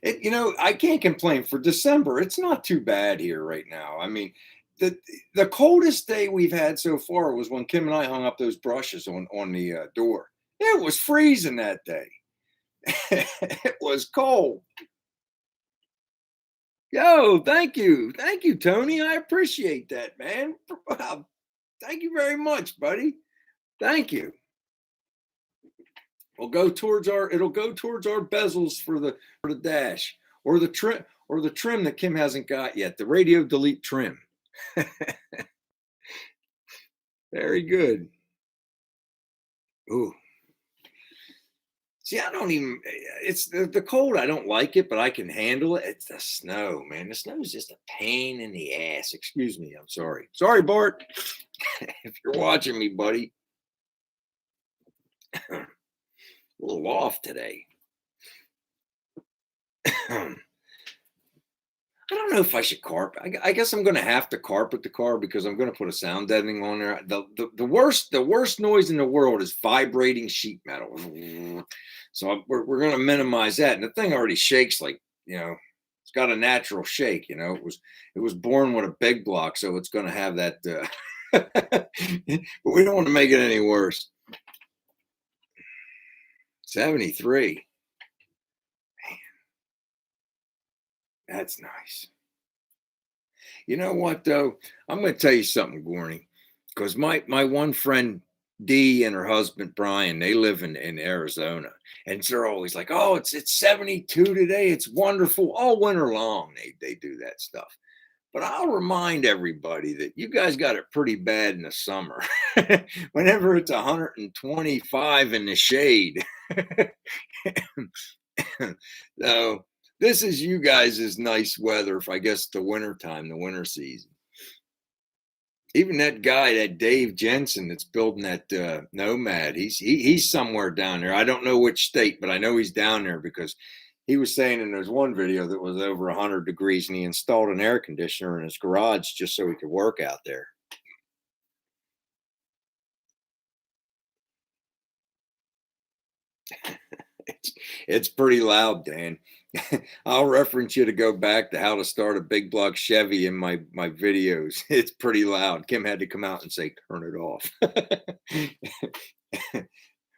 I can't complain for December. It's not too bad here right now. I mean, the the coldest day we've had so far was when Kim and I hung up those brushes on the door. It was freezing that day. It was cold. Yo, thank you, Tony. I appreciate that, man. Wow, thank you very much, buddy. Thank you. It'll go towards our bezels for the dash or the trim that Kim hasn't got yet, the radio delete trim. Very good. Ooh. See, I don't even it's the cold, I don't like it, but I can handle it. It's the snow, man. The snow is just a pain in the ass. Excuse me. I'm sorry. Sorry, Bart. If you're watching me, buddy. A little off today. I don't know if I should carpet. I guess I'm going to have to carpet the car because I'm going to put a sound deadening on there. The worst noise in the world is vibrating sheet metal. So we're going to minimize that. And the thing already shakes like it's got a natural shake. It was born with a big block, so it's going to have that. But we don't want to make it any worse. 73. That's nice. You know what though? I'm going to tell you something, Gorney, because my one friend Dee and her husband Brian, they live in Arizona, and they're always like, "Oh, it's 72 today. It's wonderful all winter long." They do that stuff. But I'll remind everybody that you guys got it pretty bad in the summer. Whenever it's 125 in the shade. So this is you guys' nice weather, if I guess the winter time, the winter season. Even that guy, that Dave Jensen, that's building that Nomad, he's somewhere down there. I don't know which state, but I know he's down there because he was saying in there's one video that was over 100 degrees, and he installed an air conditioner in his garage just so he could work out there. It's, it's pretty loud, Dan. I'll reference you to go back to how to start a big block Chevy in my videos. It's pretty loud. Kim had to come out and say, "Turn it off."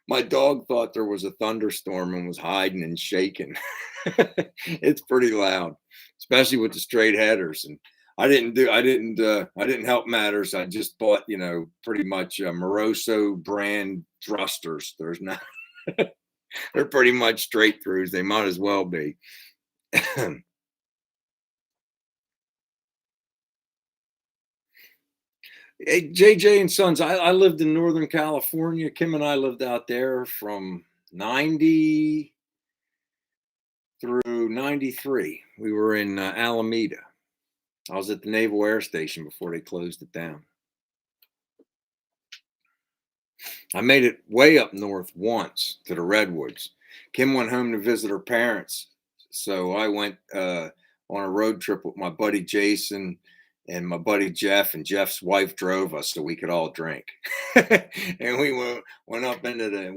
My dog thought there was a thunderstorm and was hiding and shaking. It's pretty loud, especially with the straight headers. And I didn't help matters. I just bought, pretty much Moroso brand thrusters. There's not they're pretty much straight throughs. They might as well be. Hey, JJ and Sons, I lived in Northern California. Kim and I lived out there from 90 through 93. We were in Alameda. I was at the Naval Air Station before they closed it down. I made it way up north once to the Redwoods. Kim went home to visit her parents. So I went on a road trip with my buddy Jason and my buddy Jeff, and Jeff's wife drove us so we could all drink. And we went up into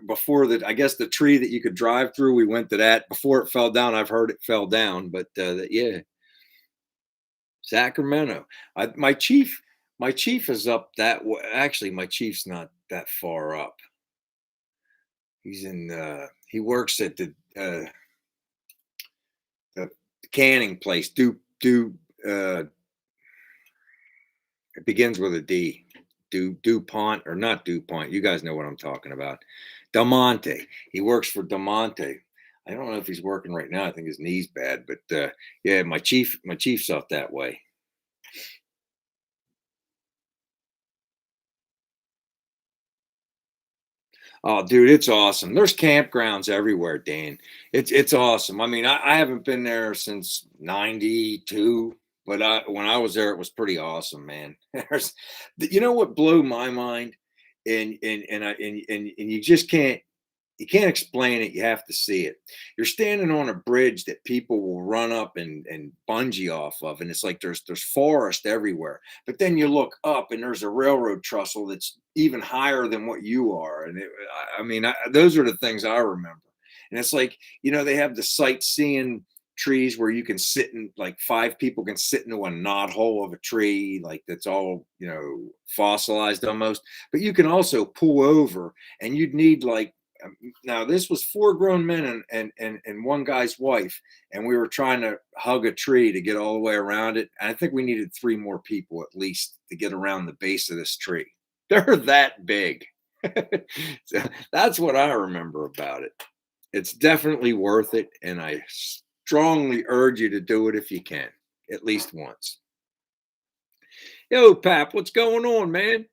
before that, I guess the tree that you could drive through, we went to that before it fell down. I've heard it fell down, but yeah, Sacramento. My chief is up that way. Actually, my chief's not that far up. He works at the canning place. It begins with a D. DuPont or not DuPont. You guys know what I'm talking about. Del Monte. He works for Del Monte. I don't know if he's working right now. I think his knee's bad, but yeah, my chief's up that way. Oh, dude, it's awesome. There's campgrounds everywhere, Dan. It's awesome. I mean, I haven't been there since '92, but when I was there, it was pretty awesome, man. You know what blew my mind, and you just can't explain it. You have to see it. You're standing on a bridge that people will run up and bungee off of, and it's like there's forest everywhere. But then you look up, and there's a railroad trestle that's even higher than what you are. And those are the things I remember. And it's like they have the sightseeing trees where you can sit in, like, five people can sit into a knothole of a tree, like, that's all fossilized almost. But you can also pull over, and you'd need, like, now this was four grown men and one guy's wife, and we were trying to hug a tree to get all the way around it. And I think we needed three more people at least to get around the base of this tree. They're that big. So that's what I remember about it. It's definitely worth it, and I strongly urge you to do it if you can, at least once. Yo, Pap, what's going on, man?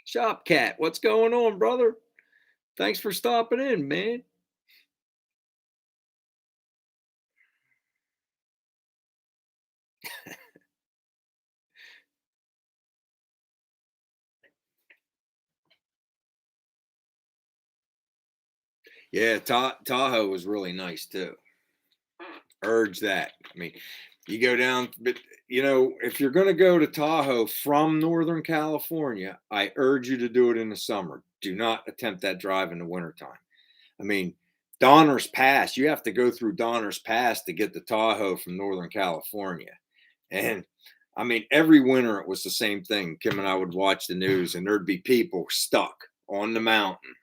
Shop Cat, what's going on, brother? Thanks for stopping in, man. Yeah, Tahoe was really nice too. Urge that. I mean, you go down, but if you're going to go to Tahoe from Northern California, I urge you to do it in the summer. Do not attempt that drive in the wintertime. I mean, Donner's Pass, you have to go through Donner's Pass to get to Tahoe from Northern California. And I mean, every winter it was the same thing. Kim and I would watch the news, and there'd be people stuck on the mountain.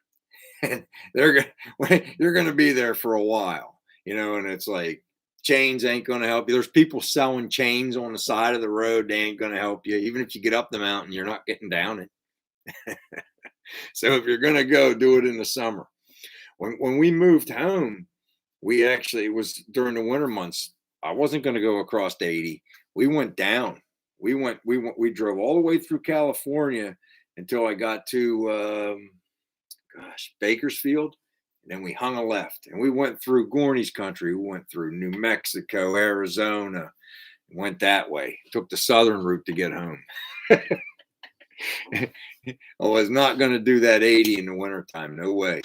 And you're gonna be there for a while, and it's like chains ain't gonna help you. There's people selling chains on the side of the road, they ain't gonna help you. Even if you get up the mountain, you're not getting down it. So if you're gonna go, do it in the summer. When we moved home, we actually, it was during the winter months. I wasn't gonna go across 80. We went down. We drove all the way through California until I got to Bakersfield. And then we hung a left and we went through Gorney's country. We went through New Mexico, Arizona, went that way. Took the southern route to get home. I was not going to do that 80 in the wintertime. No way.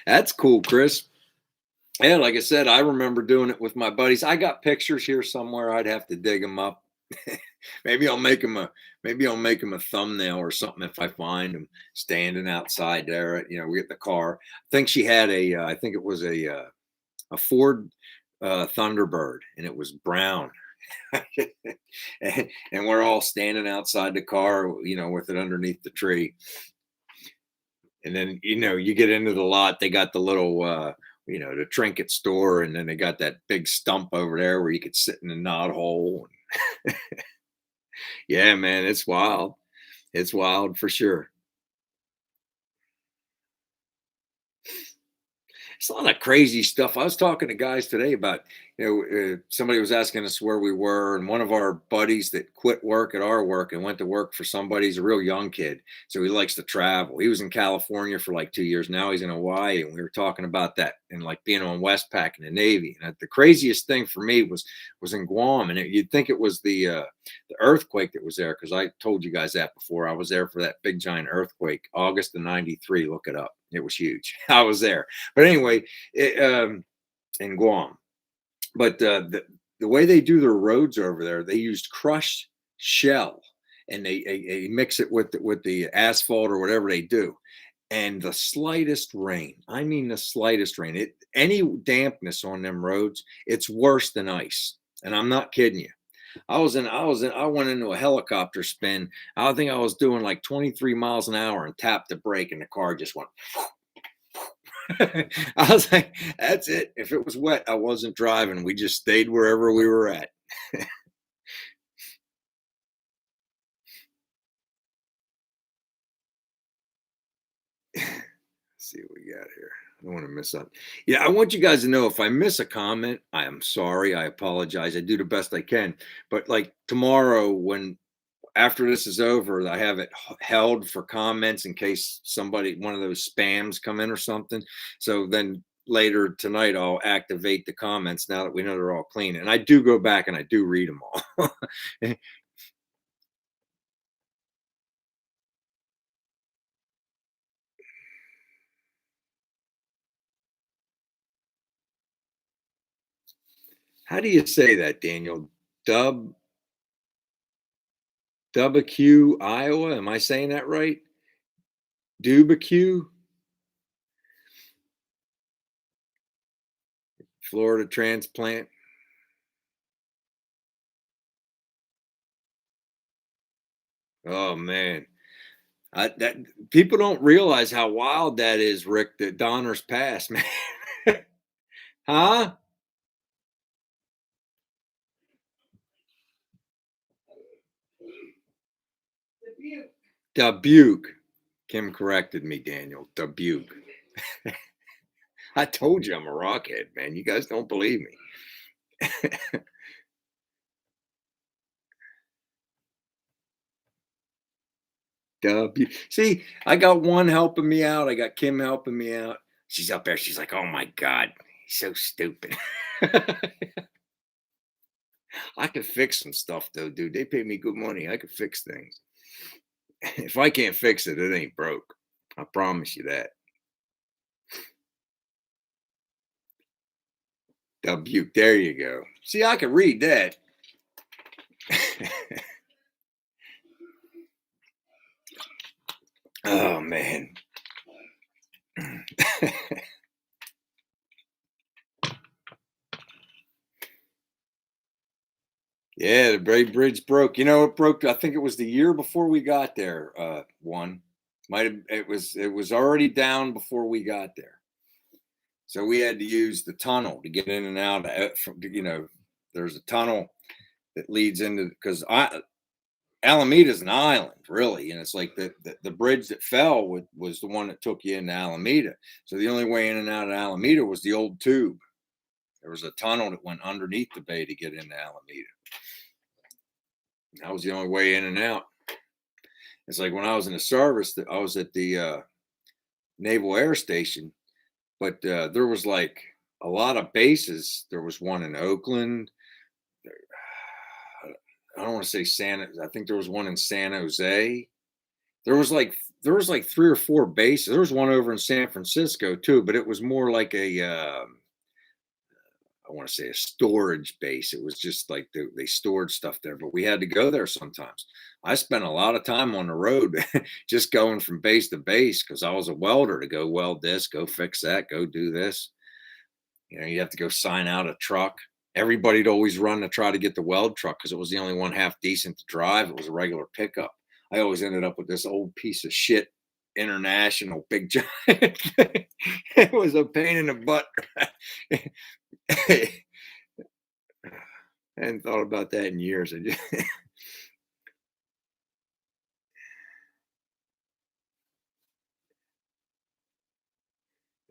That's cool, Chris. Yeah, like I said, I remember doing it with my buddies. I got pictures here somewhere. I'd have to dig them up. maybe I'll make them a maybe I'll make them a thumbnail or something if I find them standing outside there. We get the car. I think she had I think it was a Ford Thunderbird, and it was brown. and we're all standing outside the car, with it underneath the tree. And then, you get into the lot, they got the little, the trinket store, and then they got that big stump over there where you could sit in the knot hole. Yeah, man, it's wild. It's wild for sure. It's a lot of crazy stuff. I was talking to guys today about, somebody was asking us where we were, and one of our buddies that quit work at our work and went to work for somebody. He's a real young kid, so he likes to travel. He was in California for like 2 years. Now he's in Hawaii, and we were talking about that and like being on Westpac in the Navy. And the craziest thing for me was in Guam, and you'd think it was the earthquake that was there, because I told you guys that before. I was there for that big giant earthquake, August of '93. Look it up. It was huge. I was there. But anyway, in Guam. But the way they do their roads over there, they used crushed shell, and they mix it with the asphalt or whatever they do. And the slightest rain, I mean the slightest rain, any dampness on them roads, it's worse than ice. And I'm not kidding you. I went into a helicopter spin. I think I was doing like 23 miles an hour and tapped the brake, and the car just went. I was like, that's it. If it was wet, I wasn't driving. We just stayed wherever we were at. Let's see what we got here. I don't want to miss up. Yeah, I want you guys to know, if I miss a comment, I am sorry. I apologize. I do the best I can. But like tomorrow, when after this is over, I have it held for comments in case one of those spams come in or something. So then later tonight, I'll activate the comments now that we know they're all clean. And I do go back and I do read them all. How do you say that, Daniel? Dub Dubaq, Iowa. Am I saying that right? Dubaq, Florida transplant. Oh man, that people don't realize how wild that is, Rick. That Donner's Pass, man. Huh? Dubuque. Kim corrected me, Daniel. Dubuque. I told you I'm a rockhead, man. You guys don't believe me. See, I got one helping me out. I got Kim helping me out. She's up there. She's like, "Oh my god, he's so stupid." I could fix some stuff though, dude. They pay me good money. I could fix things. If I can't fix it, it ain't broke. I promise you that. Butte. There you go. See, I can read that. Oh man. Yeah, the Bay Bridge broke. You know, it broke. I think it was the year before we got there. One might have. It was already down before we got there. So we had to use the tunnel to get in and out. From, there's a tunnel that leads into because I Alameda's an island, really, and it's like the bridge that fell was the one that took you into Alameda. So the only way in and out of Alameda was the old tube. There was a tunnel that went underneath the bay to get into Alameda. That was the only way in and out. It's like when I was in the service, that I was at the Naval Air Station, but there was like a lot of bases. There was one in Oakland. I don't want to say Santa. I think there was one in San Jose. There was like 3 or 4 bases. There was one over in San Francisco too, but it was more like I want to say a storage base. It was just like they stored stuff there, but we had to go there sometimes. I spent a lot of time on the road just going from base to base because I was a welder to go weld this, go fix that, go do this. You have to go sign out a truck. Everybody'd always run to try to get the weld truck because it was the only one half decent to drive. It was a regular pickup. I always ended up with this old piece of shit international big giant thing. It was a pain in the butt. I hadn't thought about that in years.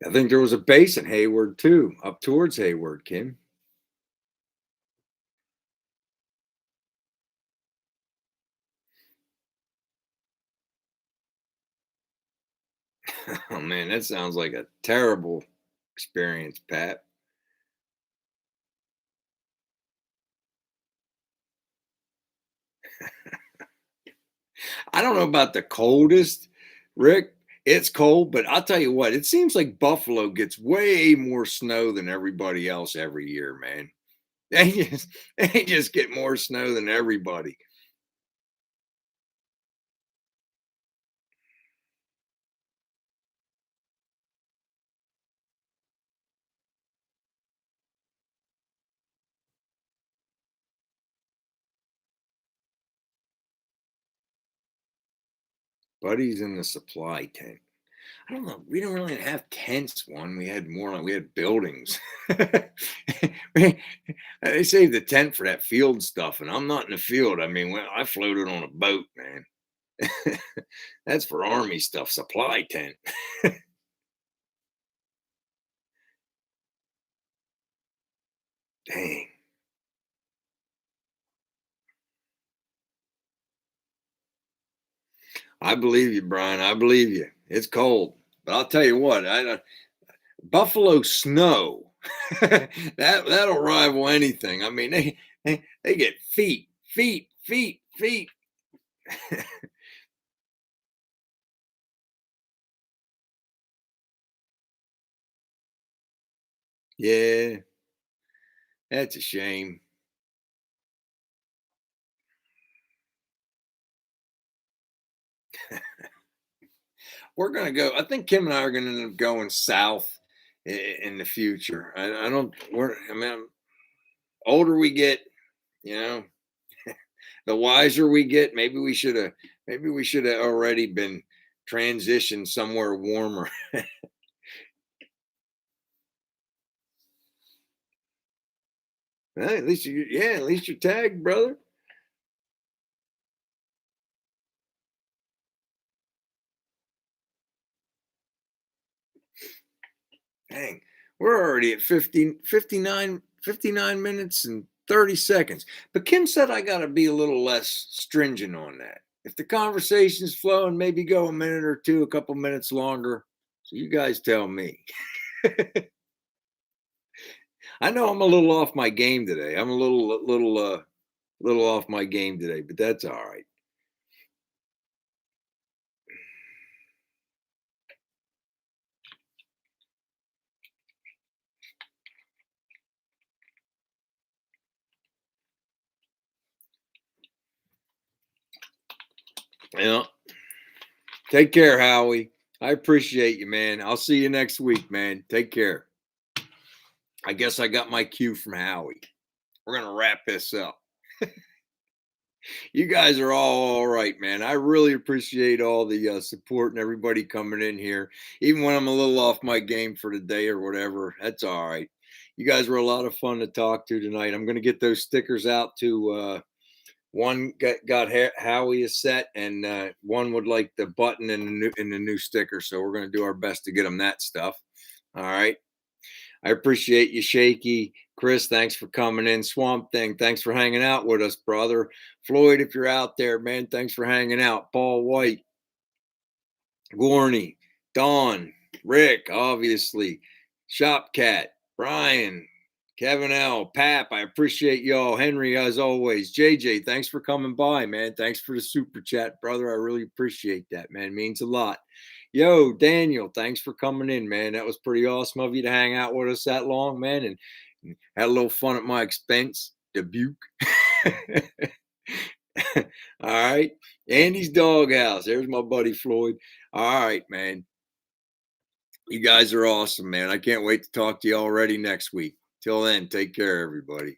I think there was a base in Hayward too, up towards Hayward, Kim. Oh man, that sounds like a terrible experience, Pat. I don't know about the coldest, Rick. It's cold, but I'll tell you what, it seems like Buffalo gets way more snow than everybody else every year, man. They just get more snow than everybody. Buddy's in the supply tent. I don't know. We don't really have tents. One, we had more like we had buildings. They saved the tent for that field stuff, and I'm not in the field. I mean, I floated on a boat, man. That's for army stuff. Supply tent. Dang. I believe you, Brian. I believe you. It's cold, but I'll tell you what. Buffalo snow. That'll rival anything. I mean, they get feet, feet, feet, feet. Yeah, that's a shame. We're gonna go. I think Kim and I are gonna end up going south in the future. I don't. I mean, older we get, you know, the wiser we get. Maybe we should have. Maybe we should have already been transitioned somewhere warmer. At least you, yeah, at least you're tagged, brother. Dang, we're already at 59 minutes and 30 seconds. But Kim said I got to be a little less stringent on that. If the conversation's flowing, maybe go a minute or two, a couple minutes longer. So you guys tell me. I know I'm a little off my game today. I'm a little off my game today, but that's all right. Yeah. Take care, Howie. I appreciate you, man. I'll see you next week, man. Take care. I guess I got my cue from Howie. We're gonna wrap this up. You guys are all right, man. I really appreciate all the support and everybody coming in here, even when I'm a little off my game for the day or whatever. That's all right. You guys were a lot of fun to talk to tonight. I'm going to get those stickers out to one got Howie a set, and one would like the button and the new sticker. So we're going to do our best to get them that stuff. All right. I appreciate you, Shaky. Chris, thanks for coming in. Swamp Thing, thanks for hanging out with us, brother. Floyd, if you're out there, man, thanks for hanging out. Paul White, Gorney, Don, Rick, obviously, Shopcat, Brian, Kevin L, Pap, I appreciate y'all. Henry, as always. JJ, thanks for coming by, man. Thanks for the super chat, brother. I really appreciate that, man. It means a lot. Yo, Daniel, thanks for coming in, man. That was pretty awesome of you to hang out with us that long, man, and had a little fun at my expense. Dubuque. All right. Andy's Doghouse. There's my buddy Floyd. All right, man. You guys are awesome, man. I can't wait to talk to you already next week. Till then, take care, everybody.